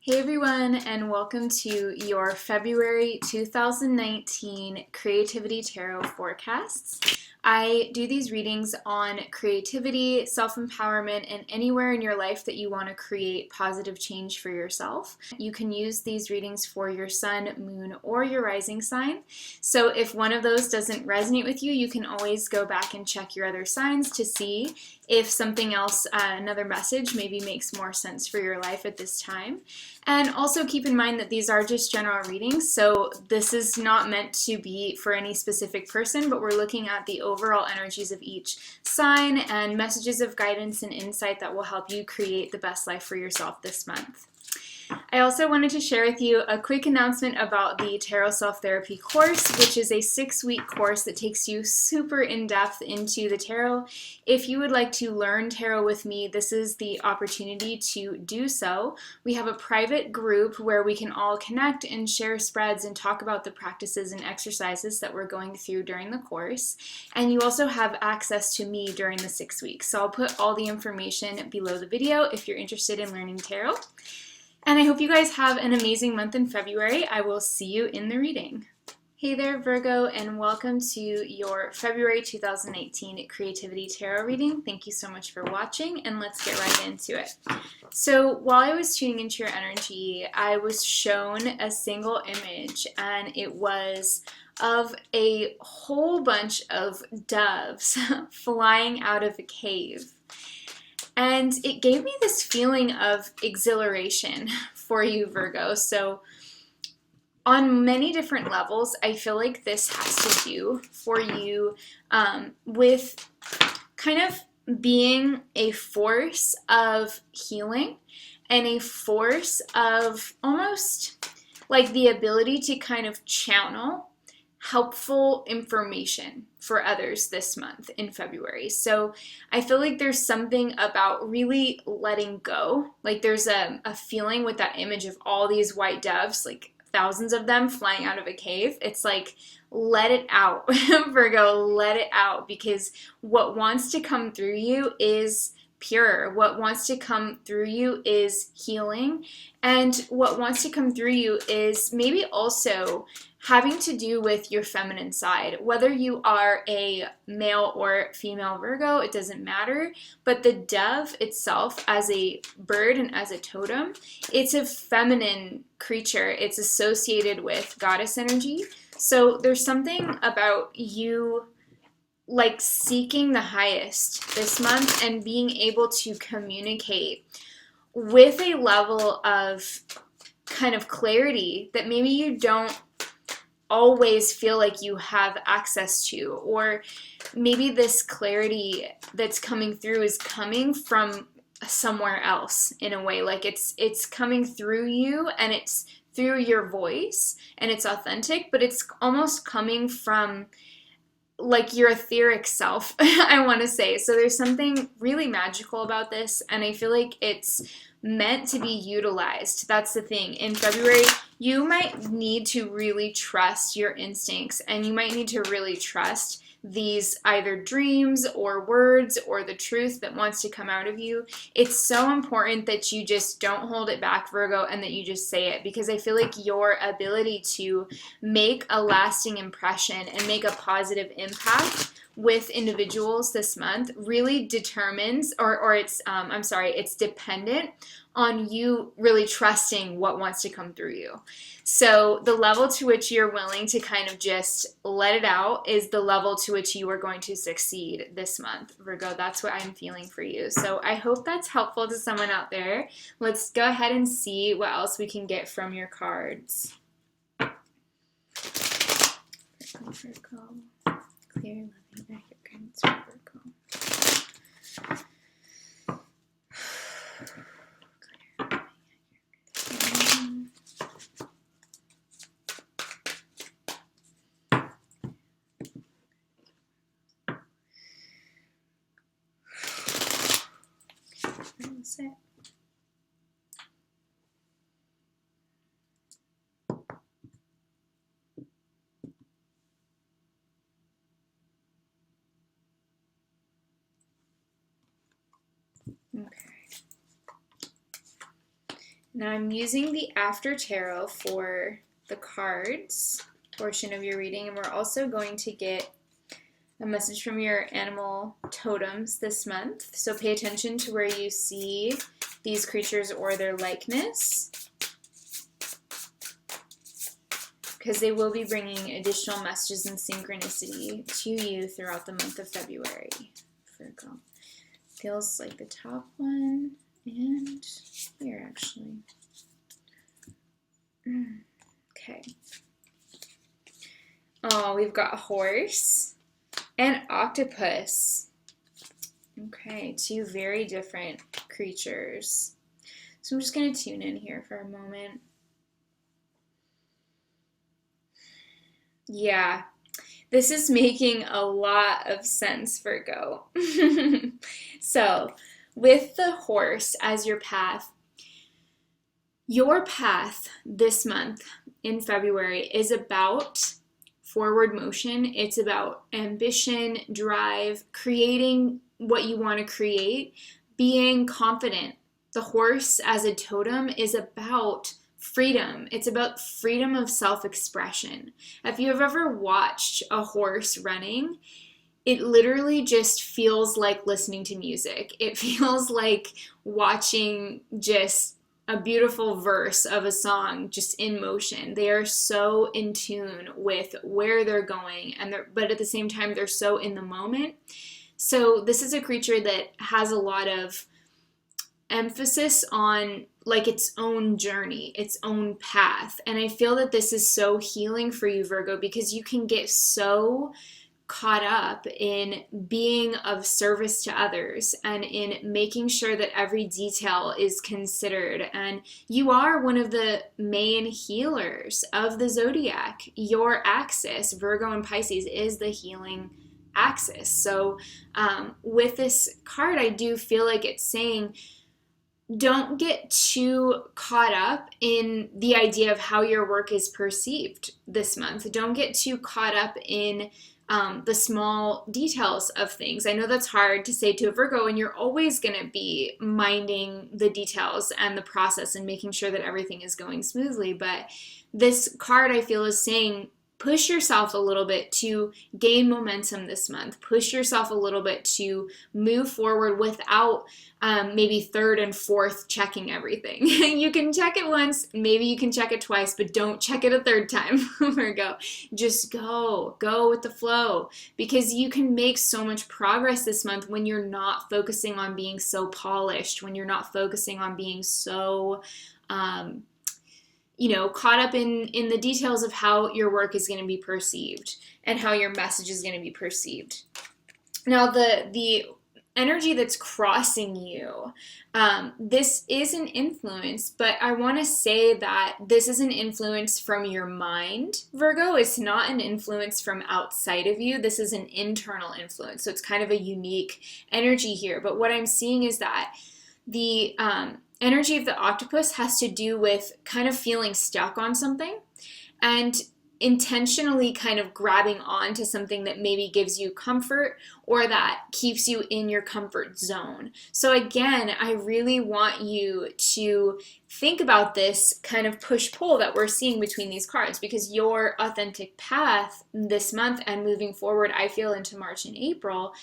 Hey everyone, and welcome to your February 2019 Creativity Tarot forecasts. I do these readings on creativity, self-empowerment, and anywhere in your life that you want to create positive change for yourself. You can use these readings for your sun, moon, or your rising sign. So if one of those doesn't resonate with you, you can always go back and check your other signs to see if something else, another message maybe makes more sense for your life at this time. And also keep in mind that these are just general readings, so this is not meant to be for any specific person, but we're looking at the overall energies of each sign and messages of guidance and insight that will help you create the best life for yourself this month. I also wanted to share with you a quick announcement about the Tarot Self-Therapy course, which is a 6-week course that takes you super in-depth into the tarot. If you would like to learn tarot with me, this is the opportunity to do so. We have a private group where we can all connect and share spreads and talk about the practices and exercises that we're going through during the course. And you also have access to me during the 6 weeks. So I'll put all the information below the video if you're interested in learning tarot. And I hope you guys have an amazing month in February. I will see you in the reading. Hey there, Virgo, and welcome to your February 2018 Creativity Tarot reading. Thank you so much for watching, and let's get right into it. So while I was tuning into your energy, I was shown a single image, and it was of a whole bunch of doves flying out of a cave. And it gave me this feeling of exhilaration for you, Virgo. So on many different levels, I feel like this has to do for you with kind of being a force of healing and a force of almost like the ability to kind of channel helpful information for others this month in February. So I feel like there's something about really letting go. Like there's a feeling with that image of all these white doves, like thousands of them flying out of a cave. It's like, let it out, Virgo, let it out, because what wants to come through you is pure. What wants to come through you is healing. And what wants to come through you is maybe also having to do with your feminine side. Whether you are a male or female Virgo, it doesn't matter. But the dove itself as a bird and as a totem, it's a feminine creature. It's associated with goddess energy. So there's something about you like seeking the highest this month and being able to communicate with a level of kind of clarity that maybe you don't always feel like you have access to, or maybe this clarity that's coming through is coming from somewhere else in a way, like it's coming through you and it's through your voice and it's authentic, but it's almost coming from like your etheric self, I want to say. So there's something really magical about this, and I feel like it's meant to be utilized. That's the thing. In February, you might need to really trust your instincts, and you might need to really trust these either dreams or words or the truth that wants to come out of you. It's so important that you just don't hold it back, Virgo, and that you just say it, because I feel like your ability to make a lasting impression and make a positive impact with individuals this month really determines, or it's dependent on you really trusting what wants to come through you. So the level to which you're willing to kind of just let it out is the level to which you are going to succeed this month, Virgo. That's what I'm feeling for you. So I hope that's helpful to someone out there. Let's go ahead and see what else we can get from your cards. Virgo, clear, loving, accurate guidance for Virgo. That's it. Okay. Now I'm using the After Tarot for the cards portion of your reading, and we're also going to get a message from your animal totems this month. So pay attention to where you see these creatures or their likeness, because they will be bringing additional messages and synchronicity to you throughout the month of February, Virgo. Feels like the top one and here actually. Okay. Oh, we've got horse and octopus. Okay, two very different creatures. So I'm just going to tune in here for a moment. Yeah, this is making a lot of sense, Virgo. So, with the horse as your path this month in February is about forward motion. It's about ambition, drive, creating what you want to create, being confident. The horse as a totem is about freedom. It's about freedom of self-expression. If you have ever watched a horse running, it literally just feels like listening to music. It feels like watching just a beautiful verse of a song just in motion. They are so in tune with where they're going, but at the same time, they're so in the moment. So this is a creature that has a lot of emphasis on like its own journey, its own path. And I feel that this is so healing for you, Virgo, because you can get so caught up in being of service to others and in making sure that every detail is considered. And you are one of the main healers of the zodiac. Your axis, Virgo and Pisces, is the healing axis. So with this card, I do feel like it's saying, don't get too caught up in the idea of how your work is perceived this month. Don't get too caught up in the small details of things. I know that's hard to say to a Virgo, and you're always going to be minding the details and the process and making sure that everything is going smoothly. But this card, I feel, is saying, push yourself a little bit to gain momentum this month. Push yourself a little bit to move forward without maybe third and fourth checking everything. You can check it once, maybe you can check it twice, but don't check it a third time, Virgo. Just go with the flow, because you can make so much progress this month when you're not focusing on being so polished, when you're not focusing on being so caught up in the details of how your work is going to be perceived and how your message is going to be perceived. Now, the energy that's crossing you, this is an influence, but I want to say that this is an influence from your mind, Virgo. It's not an influence from outside of you. This is an internal influence. So it's kind of a unique energy here. But what I'm seeing is that the energy of the octopus has to do with kind of feeling stuck on something and intentionally kind of grabbing on to something that maybe gives you comfort or that keeps you in your comfort zone. So again, I really want you to think about this kind of push-pull that we're seeing between these cards, because your authentic path this month and moving forward, I feel into March and April,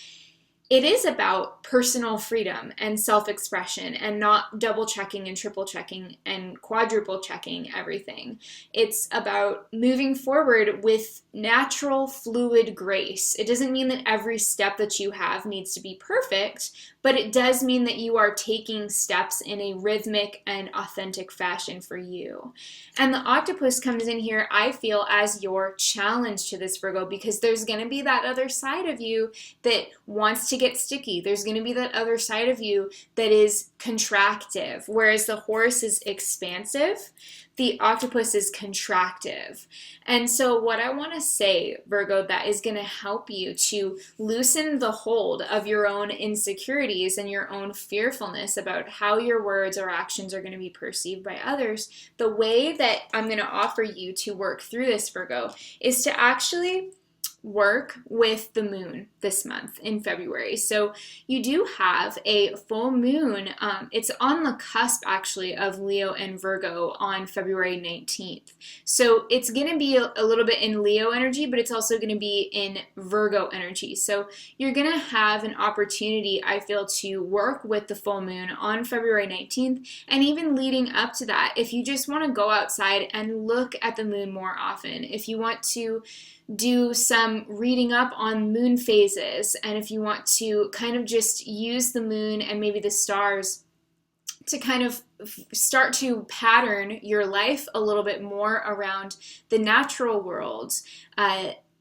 it is about personal freedom and self-expression and not double checking and triple checking and quadruple checking everything. It's about moving forward with natural, fluid grace. It doesn't mean that every step that you have needs to be perfect, but it does mean that you are taking steps in a rhythmic and authentic fashion for you. And the octopus comes in here, I feel, as your challenge to this, Virgo, because there's going to be that other side of you that wants to get sticky. There's going to be that other side of you that is contractive, whereas the horse is expansive, the octopus is contractive. And so what I want to say, Virgo, that is going to help you to loosen the hold of your own insecurities and your own fearfulness about how your words or actions are going to be perceived by others, the way that I'm going to offer you to work through this, Virgo, is to actually work with the moon this month in February. So you do have a full moon. It's on the cusp actually of Leo and Virgo on February 19th. So it's going to be a little bit in Leo energy, but it's also going to be in Virgo energy. So you're going to have an opportunity, I feel, to work with the full moon on February 19th, and even leading up to that, if you just want to go outside and look at the moon more often, if you want to do some reading up on moon phases, and if you want to kind of just use the moon and maybe the stars to kind of start to pattern your life a little bit more around the natural world,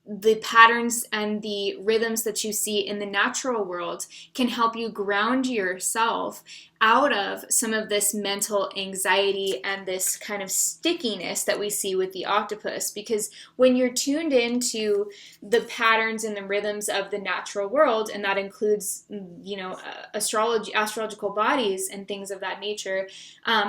the patterns and the rhythms that you see in the natural world can help you ground yourself out of some of this mental anxiety and this kind of stickiness that we see with the octopus. Because when you're tuned into the patterns and the rhythms of the natural world, and that includes, astrological bodies and things of that nature,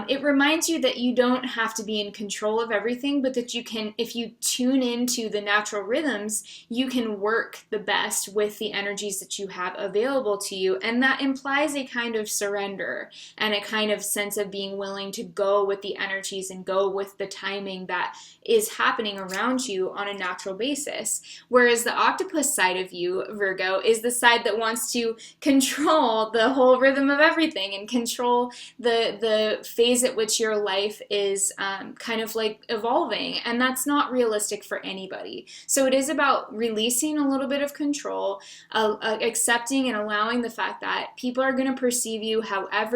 it reminds you that you don't have to be in control of everything, but that you can, if you tune into the natural rhythms, you can work the best with the energies that you have available to you. And that implies a kind of surrender and a kind of sense of being willing to go with the energies and go with the timing that is happening around you on a natural basis. Whereas the octopus side of you, Virgo, is the side that wants to control the whole rhythm of everything and control the phase at which your life is kind of like evolving. And that's not realistic for anybody. So it is about releasing a little bit of control, accepting and allowing the fact that people are going to perceive you however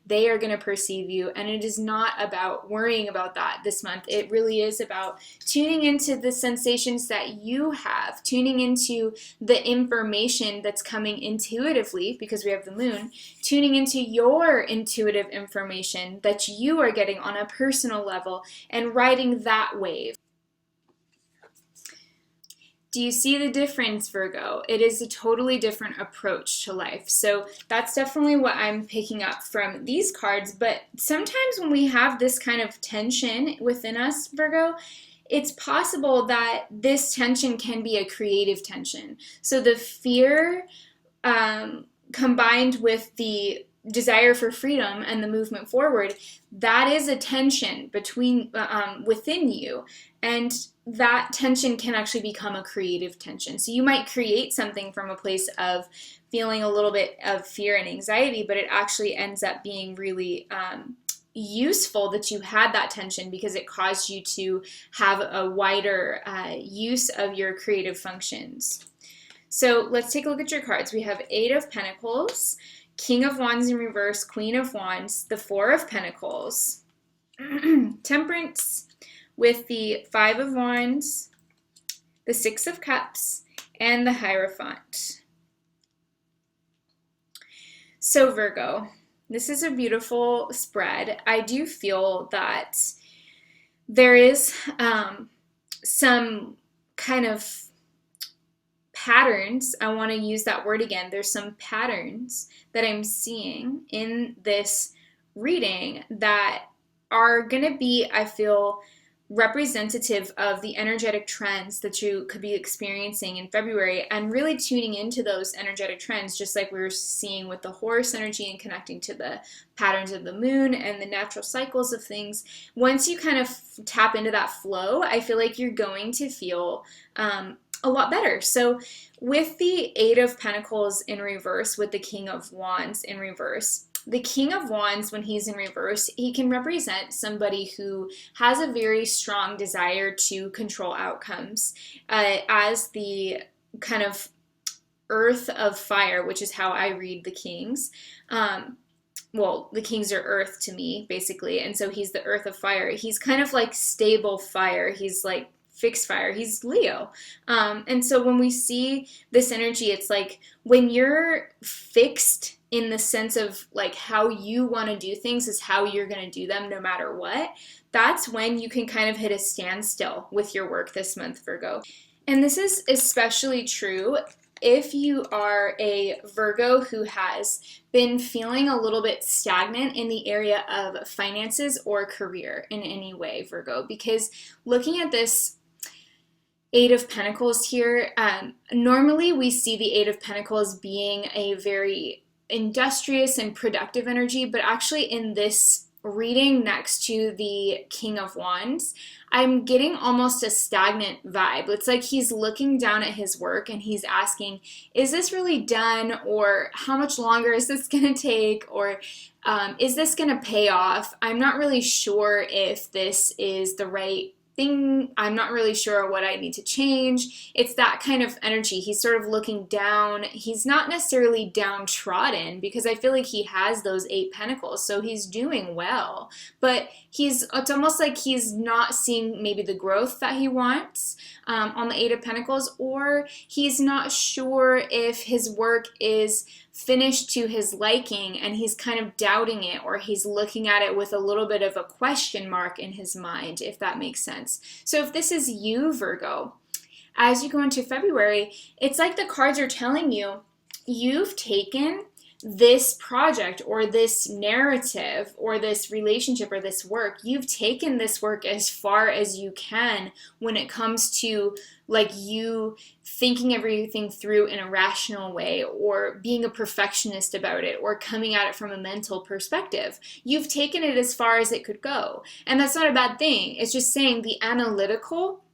they are going to perceive you. And it is not about worrying about that this month. It really is about tuning into the sensations that you have, tuning into the information that's coming intuitively, because we have the moon, tuning into your intuitive information that you are getting on a personal level and riding that wave. Do you see the difference, Virgo? It is a totally different approach to life. So that's definitely what I'm picking up from these cards. But sometimes when we have this kind of tension within us, Virgo, it's possible that this tension can be a creative tension. So the fear combined with the desire for freedom and the movement forward, that is a tension between within you. And that tension can actually become a creative tension. So you might create something from a place of feeling a little bit of fear and anxiety, but it actually ends up being really useful that you had that tension, because it caused you to have a wider use of your creative functions. So let's take a look at your cards. We have 8 of Pentacles, King of Wands in reverse, Queen of Wands, the 4 of Pentacles, Temperance, with the 5 of Wands, the 6 of Cups, and the Hierophant. So Virgo, this is a beautiful spread. I do feel that there is some kind of patterns. I want to use that word again. There's some patterns that I'm seeing in this reading that are going to be, I feel, representative of the energetic trends that you could be experiencing in February, and really tuning into those energetic trends, just like we were seeing with the horse energy and connecting to the patterns of the moon and the natural cycles of things. Once you kind of tap into that flow, I feel like you're going to feel a lot better. So with the 8 of Pentacles in reverse, with the King of Wands in reverse, the King of Wands, when he's in reverse, he can represent somebody who has a very strong desire to control outcomes. As the kind of earth of fire, which is how I read the kings. Well, the kings are earth to me, basically. And so he's the earth of fire. He's kind of like stable fire. He's like fixed fire. He's Leo. And so when we see this energy, it's like when you're fixed in the sense of like how you want to do things is how you're going to do them no matter what, that's when you can kind of hit a standstill with your work this month, Virgo. And this is especially true if you are a Virgo who has been feeling a little bit stagnant in the area of finances or career in any way, Virgo, because looking at this, Eight of Pentacles here. Normally we see the Eight of Pentacles being a very industrious and productive energy, but actually in this reading next to the King of Wands, I'm getting almost a stagnant vibe. It's like he's looking down at his work and he's asking, is this really done? Or how much longer is this going to take? Or is this going to pay off? I'm not really sure if this is the right thing. I'm not really sure what I need to change. It's that kind of energy. He's sort of looking down. He's not necessarily downtrodden because I feel like he has those Eight Pentacles, so he's doing well. But it's almost like he's not seeing maybe the growth that he wants on the Eight of Pentacles, or he's not sure if his work is finished to his liking and he's kind of doubting it, or he's looking at it with a little bit of a question mark in his mind, if that makes sense. So if this is you, Virgo, as you go into February, it's like the cards are telling you you've taken this project or this narrative or this relationship or this work, you've taken this work as far as you can when it comes to like you thinking everything through in a rational way, or being a perfectionist about it, or coming at it from a mental perspective. You've taken it as far as it could go. And that's not a bad thing. It's just saying the analytical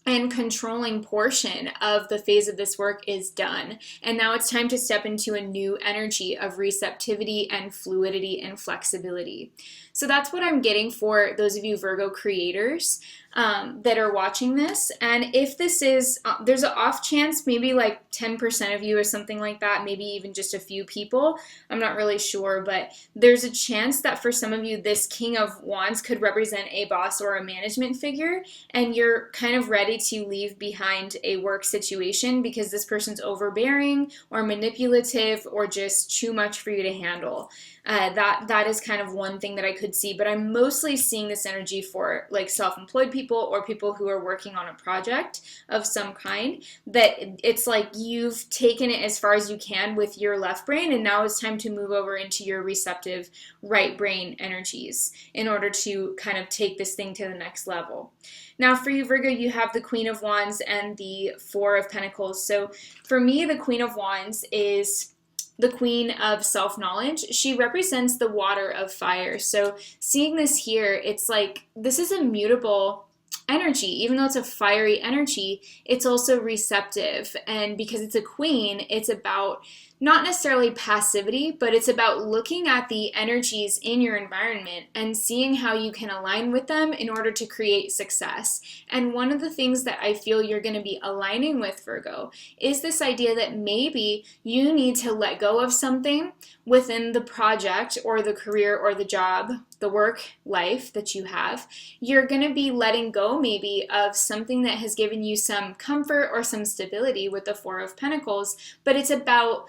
and controlling portion of the phase of this work is done. And now it's time to step into a new energy of receptivity and fluidity and flexibility. So that's what I'm getting for those of you Virgo creators that are watching this. And if this is, there's an off chance, maybe like 10% of you or something like that, maybe even just a few people. I'm not really sure, but there's a chance that for some of you, this King of Wands could represent a boss or a management figure, and you're kind of ready to leave behind a work situation because this person's overbearing or manipulative or just too much for you to handle. That is kind of one thing that I could see, but I'm mostly seeing this energy for like self-employed people or people who are working on a project of some kind, that it's like you've taken it as far as you can with your left brain, and now it's time to move over into your receptive right brain energies in order to kind of take this thing to the next level. Now for you, Virgo, you have the Queen of Wands and the Four of Pentacles. So for me, the Queen of Wands is the queen of self-knowledge. She represents the water of fire. So seeing this here, it's like this is a mutable energy. Even though it's a fiery energy, it's also receptive. And because it's a queen, it's about not necessarily passivity, but it's about looking at the energies in your environment and seeing how you can align with them in order to create success. And one of the things that I feel you're going to be aligning with, Virgo, is this idea that maybe you need to let go of something within the project or the career or the job, the work life that you have. You're going to be letting go maybe of something that has given you some comfort or some stability with the Four of Pentacles, but it's about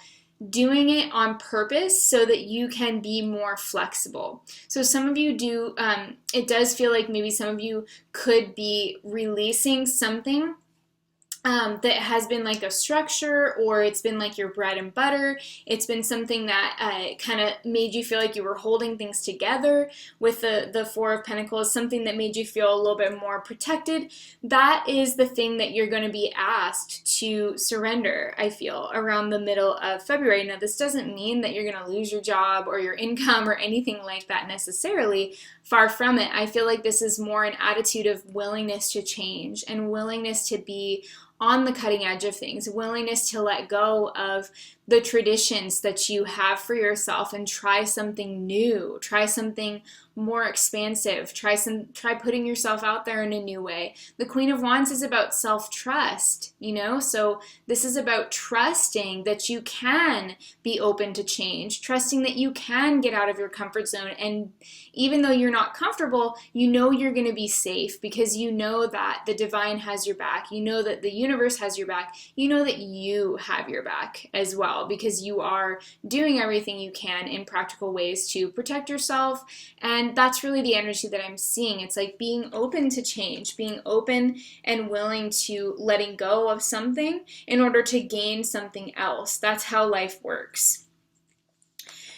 doing it on purpose so that you can be more flexible. So some of you do, it does feel like maybe some of you could be releasing something that has been like a structure, or it's been like your bread and butter. It's been something that kind of made you feel like you were holding things together with the Four of Pentacles, something that made you feel a little bit more protected. That is the thing that you're going to be asked to surrender, I feel, around the middle of February. Now, this doesn't mean that you're going to lose your job or your income or anything like that necessarily. Far from it. I feel like this is more an attitude of willingness to change and willingness to be on the cutting edge of things, willingness to let go of the traditions that you have for yourself and try something new, try something more expansive, try putting yourself out there in a new way. The Queen of Wands is about self-trust, you know? So this is about trusting that you can be open to change, trusting that you can get out of your comfort zone, and even though you're not comfortable, you know you're going to be safe because you know that the divine has your back, you know that the universe has your back, you know that you have your back as well, because you are doing everything you can in practical ways to protect yourself. And that's really the energy that I'm seeing. It's like being open to change, being open and willing to letting go of something in order to gain something else. That's how life works.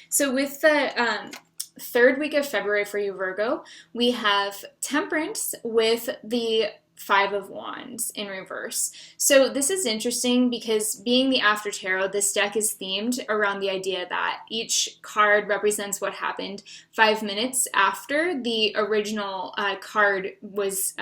So with the third week of February for you, Virgo, we have Temperance with the Five of Wands in reverse. So this is interesting because being the After Tarot, this deck is themed around the idea that each card represents what happened 5 minutes after the original card was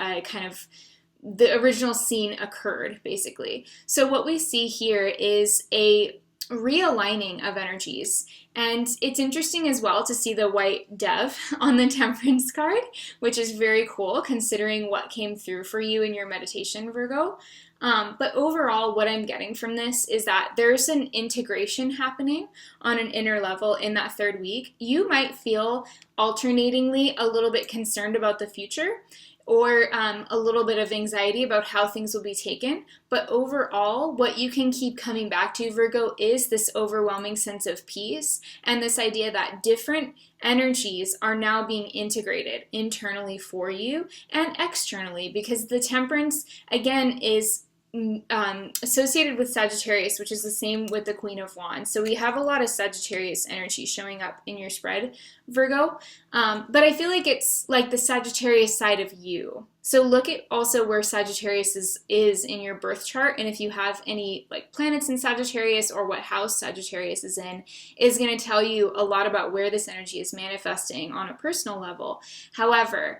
the original scene occurred, basically. So what we see here is a realigning of energies. And it's interesting as well to see the white dove on the Temperance card, which is very cool considering what came through for you in your meditation, Virgo. But overall, what I'm getting from this is that there's an integration happening on an inner level in that third week. You might feel alternatingly a little bit concerned about the future, or a little bit of anxiety about how things will be taken. But overall, what you can keep coming back to, Virgo, is this overwhelming sense of peace and this idea that different energies are now being integrated internally for you and externally, because the Temperance, again, is associated with Sagittarius, which is the same with the Queen of Wands. So we have a lot of Sagittarius energy showing up in your spread, Virgo. But I feel like it's like the Sagittarius side of you. So look at also where Sagittarius is in your birth chart, and if you have any like planets in Sagittarius or what house Sagittarius is in, is going to tell you a lot about where this energy is manifesting on a personal level. However,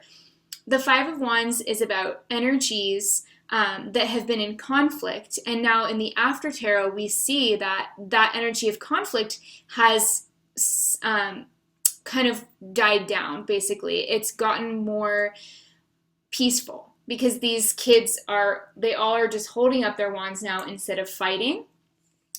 the Five of Wands is about energies that have been in conflict, and now in the After Tarot we see that that energy of conflict has kind of died down. Basically, it's gotten more peaceful because these kids they all are just holding up their wands now instead of fighting.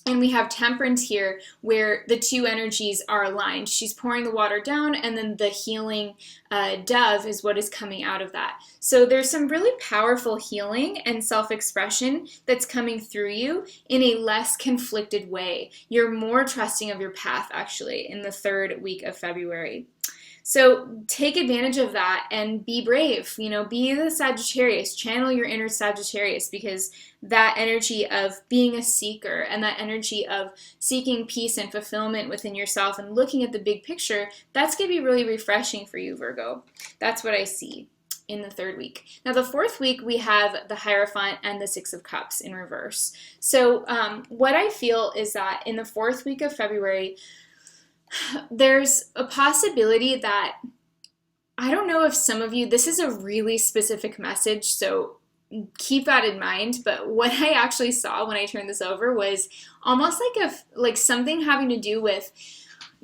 And we have Temperance here where the two energies are aligned. She's pouring the water down, and then the healing dove is what is coming out of that. So there's some really powerful healing and self-expression that's coming through you in a less conflicted way. You're more trusting of your path, actually, in the third week of February. So take advantage of that and be brave, be the Sagittarius, channel your inner Sagittarius, because that energy of being a seeker and that energy of seeking peace and fulfillment within yourself and looking at the big picture, that's going to be really refreshing for you, Virgo. That's what I see in the third week. Now, the fourth week, we have the Hierophant and the Six of Cups in reverse. So what I feel is that in the fourth week of February, there's a possibility that, I don't know if some of you, this is a really specific message, so keep that in mind, but what I actually saw when I turned this over was almost like something having to do with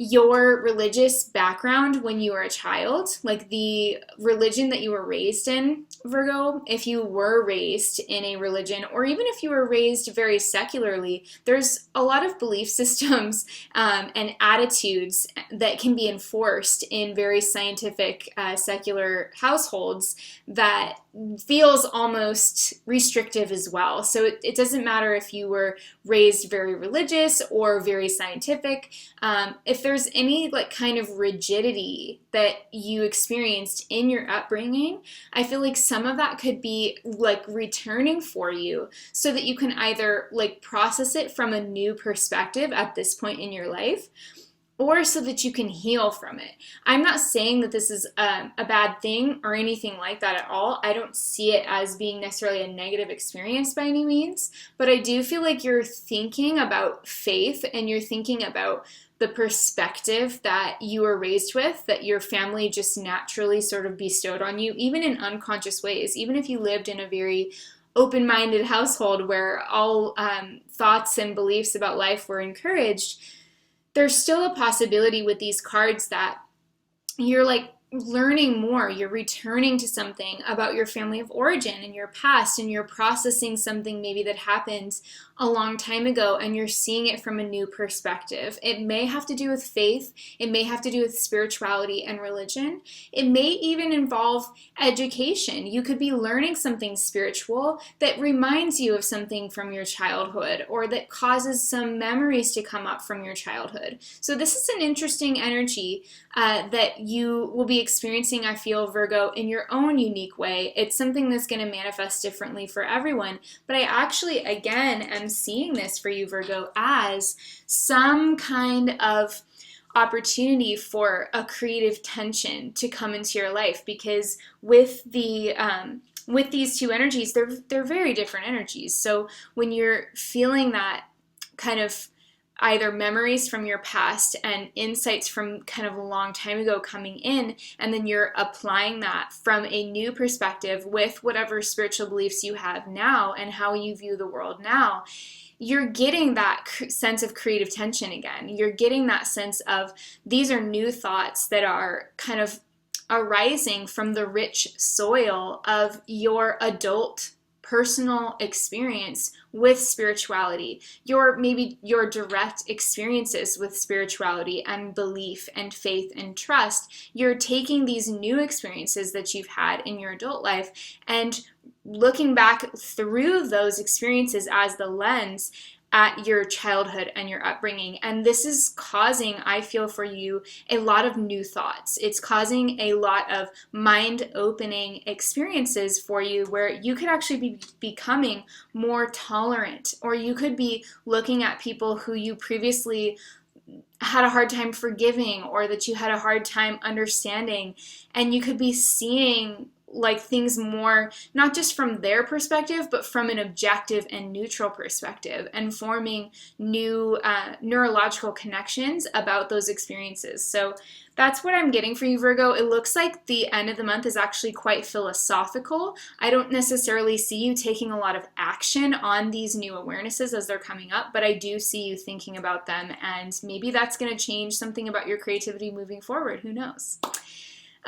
your religious background when you were a child, like the religion that you were raised in, Virgo. If you were raised in a religion, or even if you were raised very secularly, there's a lot of belief systems and attitudes that can be enforced in very scientific secular households that feels almost restrictive as well. So it doesn't matter if you were raised very religious or very scientific. If there's any kind of rigidity that you experienced in your upbringing, I feel like some of that could be returning for you, so that you can either process it from a new perspective at this point in your life, or so that you can heal from it. I'm not saying that this is a bad thing or anything like that at all. I don't see it as being necessarily a negative experience by any means, but I do feel like you're thinking about faith and you're thinking about the perspective that you were raised with, that your family just naturally sort of bestowed on you, even in unconscious ways. Even if you lived in a very open-minded household where all thoughts and beliefs about life were encouraged, there's still a possibility with these cards that you're learning more. You're returning to something about your family of origin and your past, and you're processing something maybe that happened a long time ago, and you're seeing it from a new perspective. It may have to do with faith. It may have to do with spirituality and religion. It may even involve education. You could be learning something spiritual that reminds you of something from your childhood, or that causes some memories to come up from your childhood. So this is an interesting energy that you will be experiencing, I feel, Virgo, in your own unique way. It's something that's going to manifest differently for everyone, but I actually, again, am seeing this for you, Virgo, as some kind of opportunity for a creative tension to come into your life, because with the with these two energies, they're very different energies. So when you're feeling that kind of either memories from your past and insights from kind of a long time ago coming in, and then you're applying that from a new perspective with whatever spiritual beliefs you have now and how you view the world now, you're getting that sense of creative tension again. You're getting that sense of these are new thoughts that are kind of arising from the rich soil of your adult personal experience with spirituality, maybe your direct experiences with spirituality and belief and faith and trust. You're taking these new experiences that you've had in your adult life and looking back through those experiences as the lens at your childhood and your upbringing. And this is causing, I feel for you, a lot of new thoughts. It's causing a lot of mind-opening experiences for you where you could actually be becoming more tolerant, or you could be looking at people who you previously had a hard time forgiving or that you had a hard time understanding, and you could be seeing like things more not just from their perspective but from an objective and neutral perspective, and forming new neurological connections about those experiences. So that's what I'm getting for you, Virgo. It looks like the end of the month is actually quite philosophical. I don't necessarily see you taking a lot of action on these new awarenesses as they're coming up, but I do see you thinking about them, and maybe that's going to change something about your creativity moving forward. Who knows?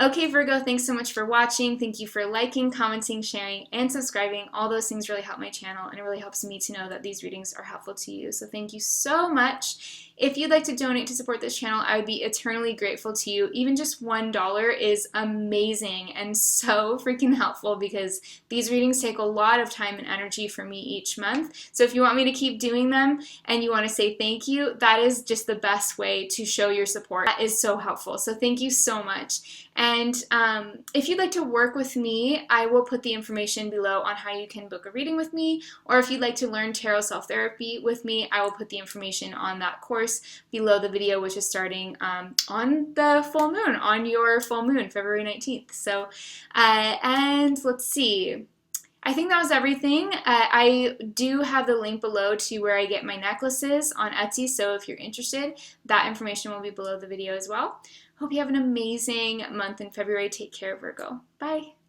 Okay, Virgo, thanks so much for watching. Thank you for liking, commenting, sharing, and subscribing. All those things really help my channel, and it really helps me to know that these readings are helpful to you. So thank you so much. If you'd like to donate to support this channel, I would be eternally grateful to you. Even just $1 is amazing and so freaking helpful, because these readings take a lot of time and energy for me each month. So if you want me to keep doing them and you want to say thank you, that is just the best way to show your support. That is so helpful. So thank you so much. And if you'd like to work with me, I will put the information below on how you can book a reading with me. Or if you'd like to learn tarot self-therapy with me, I will put the information on that course below the video, which is starting on the full moon, on your full moon, February 19th. So, and let's see. I think that was everything. I do have the link below to where I get my necklaces on Etsy, so if you're interested, that information will be below the video as well. Hope you have an amazing month in February. Take care, Virgo. Bye.